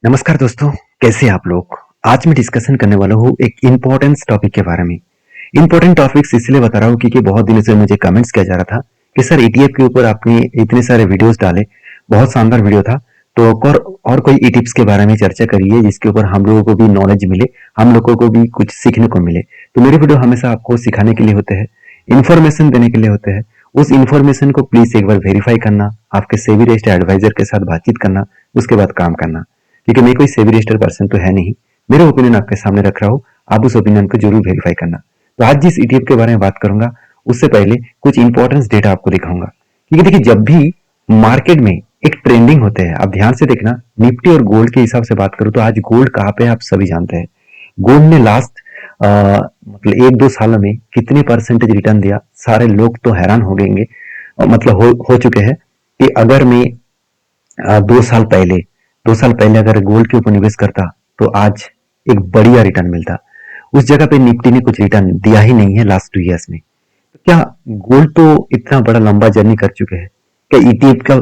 नमस्कार दोस्तों, कैसे हैं आप लोग? आज मैं डिस्कशन करने वाला हूँ एक इम्पोर्टेंस टॉपिक के बारे में। इम्पोर्टेंट टॉपिक्स इसलिए बता रहा हूँ क्योंकि बहुत दिनों से मुझे कमेंट्स किया जा रहा था कि सर ईटीएफ के ऊपर आपने इतने सारे वीडियोस डाले, बहुत शानदार वीडियो था। तो और कोई ई टिप्स के बारे में चर्चा करिए जिसके ऊपर हम लोगों को भी नॉलेज मिले, हम लोगों को भी कुछ सीखने को मिले। तो मेरे वीडियो हमेशा आपको सिखाने के लिए होते हैं, इन्फॉर्मेशन देने के लिए होते हैं। उस इन्फॉर्मेशन को प्लीज एक बार वेरीफाई करना, आपके सेबी रजिस्टर्ड एडवाइजर के साथ बातचीत करना, उसके बाद काम करना। क्योंकि मैं कोई सेबी रजिस्टर्ड पर्सन तो है नहीं, मेरे ओपिनियन आपके सामने रख रहा हूँ, आप उस ओपिनियन को जरूर वेरीफाई करना। तो आज जिस ईटीएफ के बारे में बात करूंगा उससे पहले कुछ इंपॉर्टेंस डेटा आपको दिखाऊंगा। क्योंकि देखिए, जब भी मार्केट में एक ट्रेंडिंग होते हैं, आप ध्यान से देखना, निफ्टी और गोल्ड के हिसाब से बात करूं तो आज गोल्ड कहाँ पे है आप सभी जानते हैं। गोल्ड ने लास्ट मतलब एक दो सालों में कितने परसेंटेज रिटर्न दिया, सारे लोग तो हैरान हो गएंगे। मतलब हो चुके हैं कि अगर मैं 2 साल पहले अगर गोल्ड के ऊपर निवेश करता तो आज एक बढ़िया रिटर्न मिलता। उस जगह पे निफ्टी ने कुछ रिटर्न दिया ही नहीं है लास्ट 2 इयर्स में। तो क्या गोल्ड तो इतना बड़ा लंबा जर्नी कर चुके हैं, क्या ईटीएफ का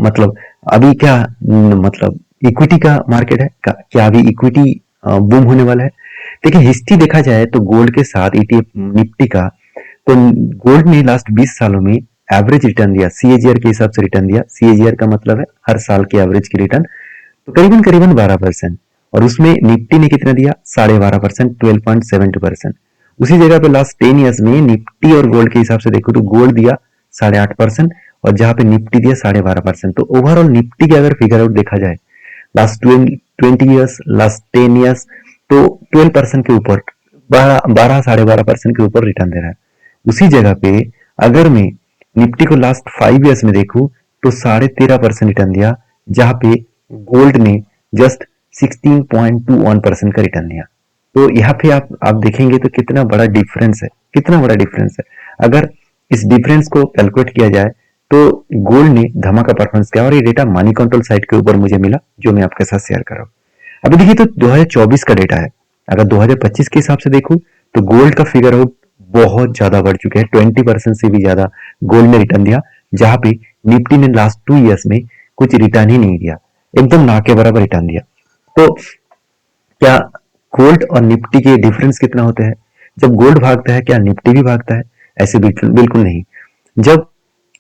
मतलब अभी क्या मतलब इक्विटी का मार्केट है, क्या अभी इक्विटी बूम होने वाला है? देखिए, हिस्ट्री देखा जाए तो गोल्ड के साथ ईटीएफ निफ्टी का, तो गोल्ड ने लास्ट 20 सालों में एवरेज रिटर्न दिया, सीएजीआर के हिसाब से रिटर्न दिया। सीएजीआर का मतलब है हर साल की एवरेज की रिटर्न, तो करीबन करीबन 12%। और उसमें निफ्टी ने कितना दिया? 12.5%, 12.72%। उसी जगह पे लास्ट 10 ईयर्स में निफ्टी और गोल्ड के हिसाब से देखो तो गोल्ड दिया 8.5%, और जहां पे निफ्टी दिया 12.5%। तो ओवरऑल निफ्टी के अगर फिगर आउट देखा जाए लास्ट 20 ईयर्स, लास्ट 10 ईयर्स, तो 12% के ऊपर, 12 12.5% के ऊपर रिटर्न दे रहा है। उसी जगह पे अगर मैं निफ्टी को लास्ट 5 ईयर्स में देखूं तो 13.5% रिटर्न दिया, जहां पे गोल्ड ने जस्ट 16.21% का रिटर्न दिया। तो यहाँ पे आप देखेंगे तो कितना बड़ा डिफरेंस है, कितना बड़ा डिफरेंस है। अगर इस डिफरेंस को कैलकुलेट किया जाए तो गोल्ड ने धमाका परफॉर्मेंस किया, और ये डेटा मनी कंट्रोल साइट के ऊपर मुझे मिला, जो मैं आपके साथ शेयर कर रहा हूँ। अभी देखिए, तो 2024 का डेटा है। अगर 2025 के हिसाब से देखूं तो गोल्ड का फिगर आउट बहुत ज्यादा बढ़ चुके हैं, 20% से भी ज्यादा गोल्ड ने रिटर्न दिया, जहां पे निफ्टी ने लास्ट 2 ईयर्स में कुछ रिटर्न ही नहीं दिया, एकदम ना के बराबर रिटर्न दिया। तो क्या गोल्ड और निफ्टी के डिफरेंस कितना होते हैं? जब गोल्ड भागता है क्या निफ्टी भी भागता है? ऐसे बिल्कुल बिल्कुल नहीं। जब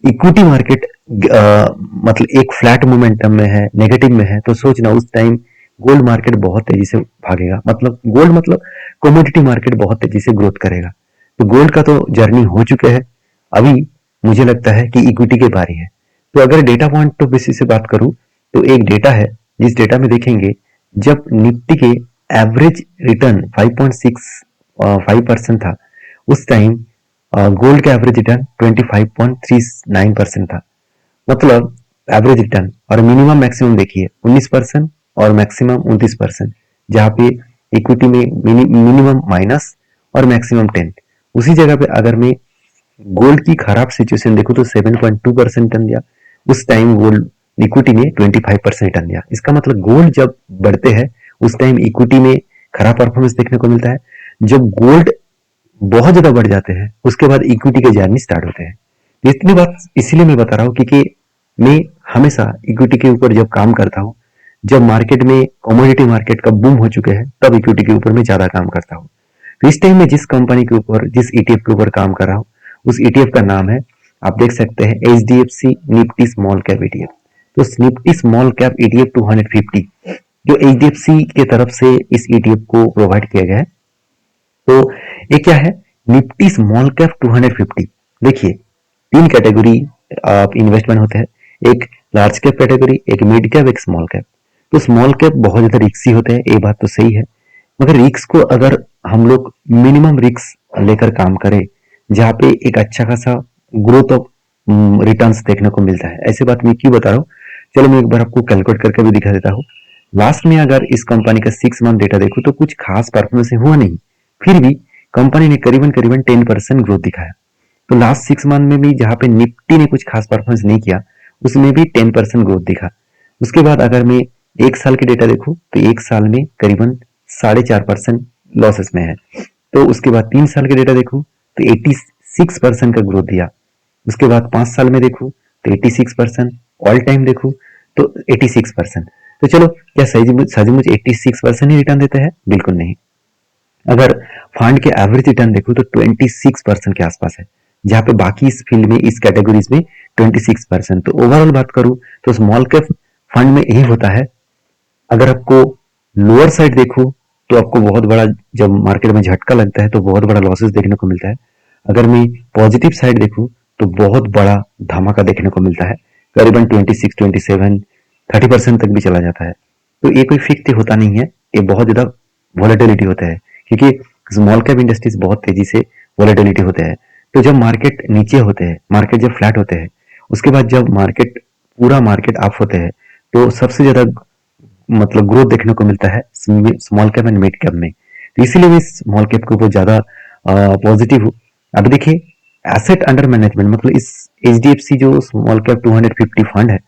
इक्विटी मार्केट मतलब एक फ्लैट मोमेंटम में है, नेगेटिव में है, तो सोचना उस टाइम गोल्ड मार्केट बहुत तेजी से भागेगा। मतलब गोल्ड मतलब कमोडिटी मार्केट बहुत तेजी से ग्रोथ करेगा। तो गोल्ड का तो जर्नी हो चुके हैं, अभी मुझे लगता है कि इक्विटी की बारी है। तो अगर डेटा पॉइंट ऑफ बेसिस से बात करूं तो एक डेटा है, जिस डेटा में देखेंगे जब निफ्टी के एवरेज रिटर्न 5.65% था, उस टाइम गोल्ड का एवरेज रिटर्न 25.39% था। मतलब एवरेज रिटर्न और मिनिमम मैक्सिमम देखिए 19% और मैक्सिमम 29%, जहां पे इक्विटी में मिनिमम माइनस और मैक्सिमम 10। उसी जगह पे अगर मैं गोल्ड की खराब सिचुएशन देखो तो 7.2% रिटर्न दिया, उस टाइम गोल्ड इक्विटी ने 25% रिटर्न दिया। इसका मतलब गोल्ड जब बढ़ते हैं उस टाइम इक्विटी में खराब परफॉर्मेंस देखने को मिलता है। जब गोल्ड बहुत ज्यादा बढ़ जाते हैं उसके बाद इक्विटी के जर्नी स्टार्ट होते हैं। इतनी बात इसीलिए मैं बता रहा हूँ क्योंकि मैं हमेशा इक्विटी के ऊपर जब काम करता हूँ, जब मार्केट में कमोडिटी मार्केट का बूम हो चुके हैं, तब इक्विटी के ऊपर मैं ज्यादा काम करता हूँ। तो इस टाइम में जिस कंपनी के ऊपर, जिस ईटीएफ के ऊपर काम कर रहा हूँ, उस ईटीएफ का नाम है, आप देख सकते हैं, H D F C Nifty small cap ETF. तो निफ्टी स्मॉल कैप ईटीएफ 250, जो एच डी एफ सी की तरफ से इस ईटीएफ को प्रोवाइड किया गया है। तो ये क्या है? Nifty small cap 250। देखिए, तीन कैटेगरी आप इन्वेस्टमेंट होते हैं, एक लार्ज कैप कैटेगरी, एक मिड कैप, एक स्मॉल कैप। तो स्मॉल कैप बहुत ज्यादा रिक्सी होते हैं, ये बात तो सही है, मगर रिक्स को अगर हम लोग मिनिमम रिक्स लेकर काम करें, जहाँ पे एक अच्छा खासा ग्रोथ ऑफ रिटर्न्स देखने को मिलता है, ऐसी बात मैं क्यों बता रहा हूँ, चलो मैं एक बार आपको कैलकुलेट करके भी दिखा देता हूँ। लास्ट में अगर इस कंपनी का 6 मंथ डेटा देखो तो कुछ खास परफॉर्मेंस हुआ नहीं, फिर भी कंपनी ने करीबन करीबन 10% ग्रोथ दिखाया। तो लास्ट 6 मंथ में भी जहां पे निफ्टी ने कुछ खास परफॉर्मेंस नहीं किया, उसमें भी 10% ग्रोथ दिखा। उसके बाद अगर मैं एक साल की डेटा देखूं तो एक साल में करीबन 4.5% लॉसेस में है। तो उसके बाद 3 साल की डेटा देखूं तो 86% का ग्रोथ दिया। उसके बाद 5 साल में देखूं तो 86%, ऑल टाइम देखूं तो 86%। तो चलो, क्या सचमुच 86% ही रिटर्न देते हैं? बिल्कुल नहीं। अगर फंड के एवरेज रिटर्न देखो तो 26% के आसपास है, जहां पे बाकी इस फील्ड में, इस कैटेगरीज में 26%। तो ओवरऑल बात करूं तो स्मॉल कैप फंड में यही होता है। अगर आपको लोअर साइड देखो तो आपको बहुत बड़ा, जब मार्केट में झटका लगता है तो बहुत बड़ा लॉसेस देखने को मिलता है। अगर मैं पॉजिटिव साइड देखूं तो बहुत बड़ा धमाका देखने को मिलता है, करीबन 26, 27, 30% तक भी चला जाता है। तो ये कोई फिक्स होता नहीं है, ये बहुत ज्यादा वॉलेटिलिटी होता है, क्योंकि स्मॉल कैप इंडस्ट्रीज बहुत तेजी से वॉलेटिलिटी होते हैं। तो जब मार्केट नीचे होते हैं, मार्केट जब फ्लैट होते हैं, उसके बाद जब मार्केट, पूरा मार्केट अप होते हैं, तो सबसे ज्यादा मतलब ग्रोथ देखने को मिलता है small cap and mid cap में। तो इसीलिए मैं स्मॉल कैप के ऊपर ज्यादा पॉजिटिव हूँ। अब देखिए, एसेट अंडर मैनेजमेंट, मतलब इस एचडीएफसी जो स्मॉल कैप 250 फंड है,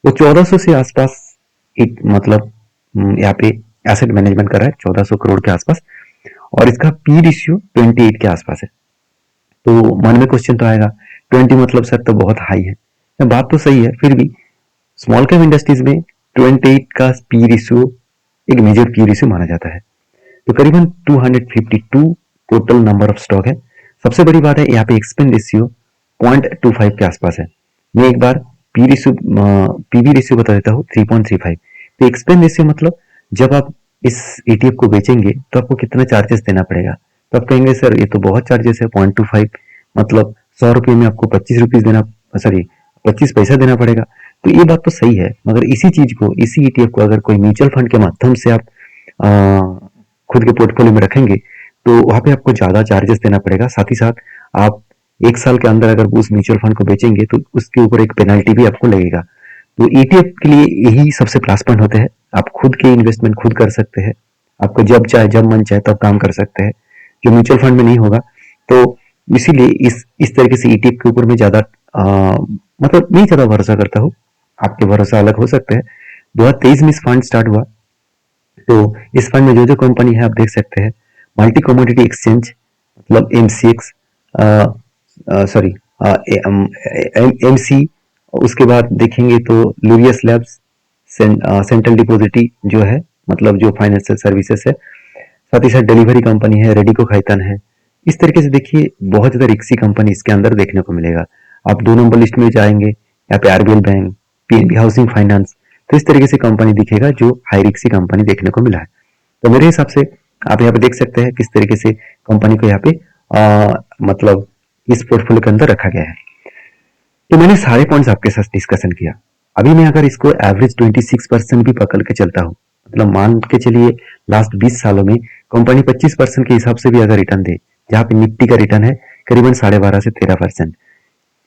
वो 1400 से आसपास एक, मतलब यहाँ पे एसेट मैनेजमेंट कर रहा है 1400 करोड़ के आसपास, और इसका पी रेशियो 28 के आसपास है। तो मन में क्वेश्चन तो आएगा, 20 मतलब सर तो बहुत हाई है। बात तो सही है, फिर भी स्मॉल कैप इंडस्ट्रीज में 28 का पी रेशियो एक मेजर पी रेशियो माना जाता है। तो करीबन 252 टोटल नंबर ऑफ स्टॉक है। सबसे बड़ी बात है, यहाँ पे एक्सपेंस रेशियो 0.25 के आसपास है। मैं एक बार पी रेशियो, पीवी रेशियो बता देता हूँ, 3.35। तो एक्सपेंस रेशियो मतलब जब आप इस ईटीएफ को बेचेंगे तो आपको कितना चार्जेस देना पड़ेगा। तो आप कहेंगे सर ये तो बहुत चार्जेस है, 0.25 मतलब 100 रुपये में आपको 25 रुपीज देना, सॉरी 25 पैसा देना पड़ेगा। तो ये बात तो सही है, मगर इसी चीज को, इसी ईटीएफ को अगर कोई म्यूचुअल फंड के माध्यम से आप खुद के पोर्टफोलियो में रखेंगे तो वहां पे आपको ज्यादा चार्जेस देना पड़ेगा। साथ ही साथ आप एक साल के अंदर अगर उस म्यूचुअल फंड को बेचेंगे तो उसके ऊपर एक पेनल्टी भी आपको लगेगा। तो ईटीएफ के लिए यही सबसे प्लस पॉइंट होते हैं, आप खुद के इन्वेस्टमेंट खुद कर सकते हैं, आपको जब चाहे जब मन चाहे तब काम कर सकते हैं, जो म्यूचुअल फंड में नहीं होगा। तो इसीलिए इस तरीके से ईटीएफ के ऊपर मैं ज्यादा मतलब नहीं ज्यादा भरोसा करता हूँ। आपके भरोसा अलग हो सकते हैं। 2023 में इस फंड स्टार्ट हुआ, तो इस फंड में जो जो कंपनी है आप देख सकते हैं, मल्टी कमोडिटी एक्सचेंज मतलब एमसीएक्स, सॉरी एमसी, उसके बाद देखेंगे तो लूरियस लैब्स, सेंट्रल डिपोजिटी जो है, मतलब जो फाइनेंशियल सर्विसेज है, साथ ही साथ डिलीवरी कंपनी है, रेडिको खैतान है। इस तरीके से देखिए बहुत ज्यादा रिक्सी कंपनी इसके अंदर देखने को मिलेगा। आप 2 नंबर लिस्ट में जाएंगे, यहाँ पे RBL bank, PNB housing finance, तो इस तरीके से कंपनी दिखेगा जो हाई रिक्सी कंपनी देखने को मिला है। तो मेरे हिसाब से आप यहाँ पे देख सकते हैं किस तरीके से कंपनी को यहाँ पे मतलब इस पोर्टफोलियो के अंदर रखा गया है। तो मैंने सारे पॉइंट्स आपके साथ डिस्कशन किया। अभी मैं अगर इसको एवरेज 26% भी पकड़ के चलता हूँ, मतलब मान के चलिए लास्ट 20 सालों में कंपनी 25% के हिसाब से भी अगर रिटर्न दे, जहां पे निफ्टी का रिटर्न है करीबन 12.5 से 13%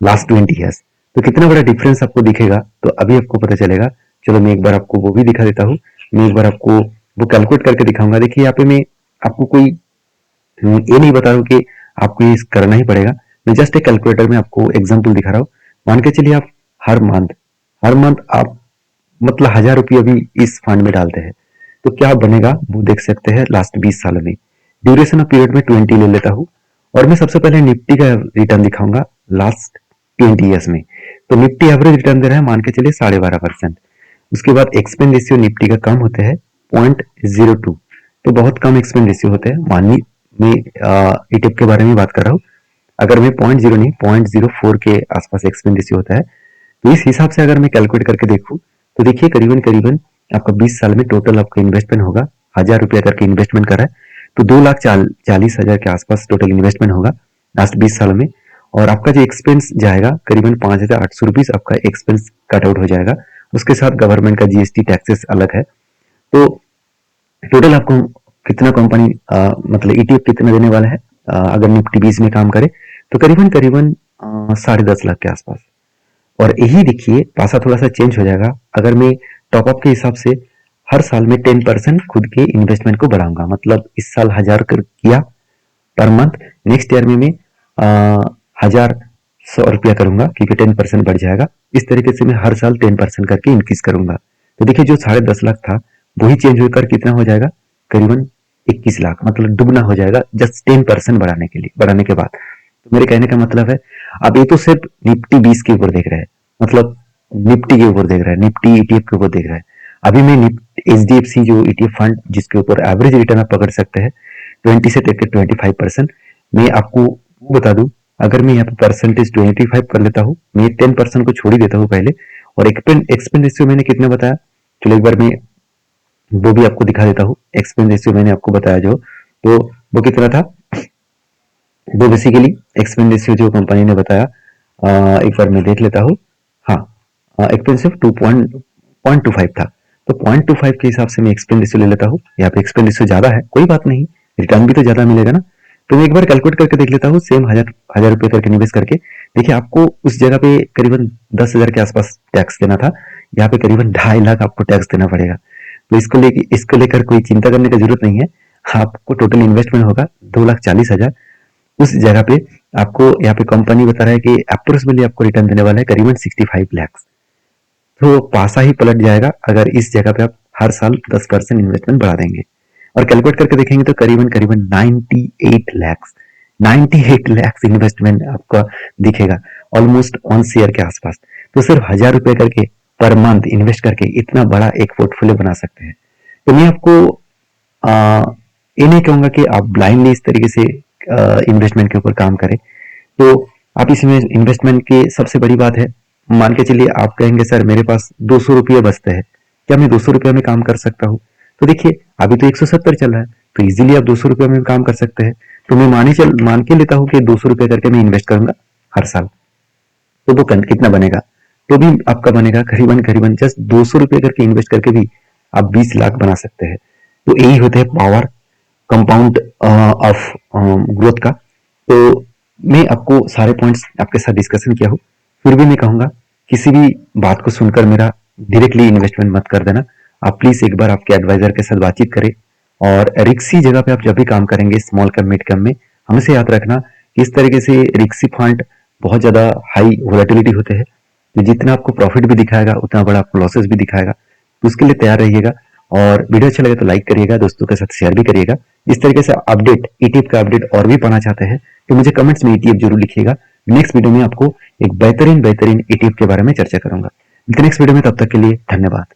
लास्ट 20 ईयर्स, तो कितना बड़ा डिफरेंस आपको दिखेगा, तो अभी आपको पता चलेगा। चलो मैं एक बार आपको वो भी दिखा देता हूँ। मैं एक बार आपको वो कैलकुलेट करके दिखाऊंगा। देखिए यहाँ पे मैं आपको कोई ये नहीं बता रहा हूँ कि आपको ये करना ही पड़ेगा, मैं जस्ट एक कैलकुलेटर में आपको एग्जांपल दिखा रहा हूँ। मान के चलिए आप हर मंथ आप मतलब 1000 रुपये अभी इस फंड में डालते हैं, तो क्या बनेगा वो देख सकते हैं लास्ट 20 सालों में। ड्यूरेशन ऑफ पीरियड में 20 ले लेता हूँ, और मैं सबसे पहले निफ्टी का रिटर्न दिखाऊंगा लास्ट 20 ईयर्स में। तो निफ्टी एवरेज रिटर्न दे रहा है मान के चलिए 12.5%। उसके बाद एक्सपेंस रेशियो निफ्टी का कम होते हैं 0.02, तो बहुत कम एक्सपेंस रेशियो होते हैं। मानिए मैं ईटीएफ के बारे में बात कर रहा हूँ, अगर मैं 0.0 नहीं 0.04 के आसपास एक्सपेंस रेशियो होता है। तो इस हिसाब से अगर मैं कैलकुलेट करके देखूं तो देखिए करीबन करीबन आपका 20 साल में टोटल आपका इन्वेस्टमेंट होगा, 1000 रुपया करके इन्वेस्टमेंट कर रहा है, तो 2,40,000 के आसपास टोटल इन्वेस्टमेंट होगा लास्ट 20 साल में। और आपका जो एक्सपेंस जाएगा करीबन 5,800 रुपीज आपका एक्सपेंस कट आउट हो जाएगा। उसके साथ गवर्नमेंट का जीएसटी टैक्सेस अलग है। तो टोटल आपको कितना कंपनी मतलब ईटीएफ कितना देने वाला है, अगर निफ्टी 20 में काम करे तो करीबन करीबन 10.5 लाख के आसपास। और यही देखिए पासा थोड़ा सा चेंज हो जाएगा, अगर मैं टॉपअप के हिसाब से हर साल में 10% खुद के इन्वेस्टमेंट को बढ़ाऊंगा। मतलब इस साल 1000 किया पर मंथ, नेक्स्ट ईयर में मैं 1,100 रुपया करूंगा, क्योंकि 10% बढ़ जाएगा। इस तरीके से मैं हर साल 10% करके इंक्रीज करूंगा। तो देखिए जो 10.5 लाख था वही चेंज होकर कितना हो जाएगा, करीबन 21 लाख, मतलब दुगना हो जाएगा जस्ट 10% बढ़ाने के बाद। तो मेरे कहने का मतलब है, अब ये तो सिर्फ निफ्टी 20 के ऊपर देख रहा है, मतलब निफ्टी के ऊपर देख रहा है, निफ्टी ईटीएफ के ऊपर देख रहा है। अभी मैं HDFC जो ETF फंड जिसके ऊपर एवरेज रिटर्न आप पकड़ सकते हैं 20 से लेकर 25%, मैं आपको बता दूं, अगर मैं यहाँ पे परसेंटेज 25 कर लेता हूँ, मैं 10% को छोड़ ही देता हूँ पहले, और एक्सपेंस रेशियो मैंने कितना बताया, चलो एक बार मैं वो भी आपको दिखा देता हूँ। एक्सपेंस रेशियो मैंने आपको बताया जो, तो वो कितना था, वो बेसिकली एक्सपेंस रेशियो जो कंपनी ने बताया, एक बार मैं देख लेता हूँ। हाँ, एक्सपेंसिव 2.25 था, तो 0.25 के हिसाब से मैं एक्सपेंस रेशियो ले लेता हूँ। यहाँ पे एक्सपेंस रेशियो ज्यादा है, कोई बात नहीं, रिटर्न भी तो ज्यादा मिलेगा ना। तो मैं एक बार कैलकुलेट करके देख लेता हूँ, सेम हजार रुपए करके निवेश करके। देखिए, आपको उस जगह पे करीबन 10,000 के आसपास टैक्स देना था, यहाँ पे करीबन 2.5 लाख आपको टैक्स देना पड़ेगा। तो इसको लेकर कोई चिंता करने की जरूरत नहीं है। आपको टोटल इन्वेस्टमेंट होगा 2,40,000। उस जगह पे आपको यहाँ पे कंपनी बता रहा है कि अप्रोक्सीमेटली आपको रिटर्न देने वाला है करीबन 65 लाख। तो पासा ही पलट जाएगा अगर इस जगह पे आप हर साल 10% इन्वेस्टमेंट बढ़ा देंगे। और कैलकुलेट करके देखेंगे तो करीबन करीबन 98 लाख इन्वेस्टमेंट आपका दिखेगा, ऑलमोस्ट ऑन शेयर के आसपास। तो सिर्फ 1,000 रुपए करके पर मंथ इन्वेस्ट करके इतना बड़ा एक पोर्टफोलियो बना सकते हैं। तो मैं आपको ये नहीं कहूंगा कि आप ब्लाइंडली इस तरीके से इन्वेस्टमेंट के ऊपर काम करें। तो आप इसमें इन्वेस्टमेंट की सबसे बड़ी बात है, मान के चलिए आप कहेंगे सर मेरे पास 200 रुपये बचते हैं, क्या मैं 200 रुपये में काम कर सकता हूँ? तो देखिए, अभी तो 170 चल रहा है, तो इजीली आप 200 रुपये में काम कर सकते हैं। तो मैं मान के लेता हूँ कि 200 रुपये करके मैं इन्वेस्ट करूंगा हर साल, तो वो कितना बनेगा? तो भी आपका बनेगा करीबन करीबन जस्ट 200 रुपये करके इन्वेस्ट करके भी आप 20 लाख बना सकते हैं। तो यही होता है पावर कंपाउंड ऑफ ग्रोथ का। तो मैं आपको सारे पॉइंट्स आपके साथ डिस्कशन किया हूँ, फिर भी मैं कहूंगा किसी भी बात को सुनकर मेरा डायरेक्टली इन्वेस्टमेंट मत कर देना। आप प्लीज एक बार आपके एडवाइजर के साथ बातचीत करें, और रिक्सी जगह पे आप जब भी काम करेंगे स्मॉल कैप मिड कैप में, हमेशा याद रखना कि इस तरीके से रिक्सी फंड बहुत ज्यादा हाई वोलेटिलिटी होते हैं, तो जितना आपको प्रॉफिट भी दिखाएगा उतना बड़ा आपको लॉसेस भी दिखाएगा। तो उसके लिए तैयार रहिएगा, और वीडियो अच्छा लगे तो लाइक करिएगा, दोस्तों के साथ शेयर भी करिएगा। इस तरीके से अपडेट ETF का अपडेट और भी पाना चाहते हैं तो मुझे कमेंट्स में ETF जरूर लिखिएगा। नेक्स्ट वीडियो में आपको एक बेहतरीन ETF के बारे में चर्चा करूंगा। नेक्स्ट वीडियो में, तब तक के लिए धन्यवाद।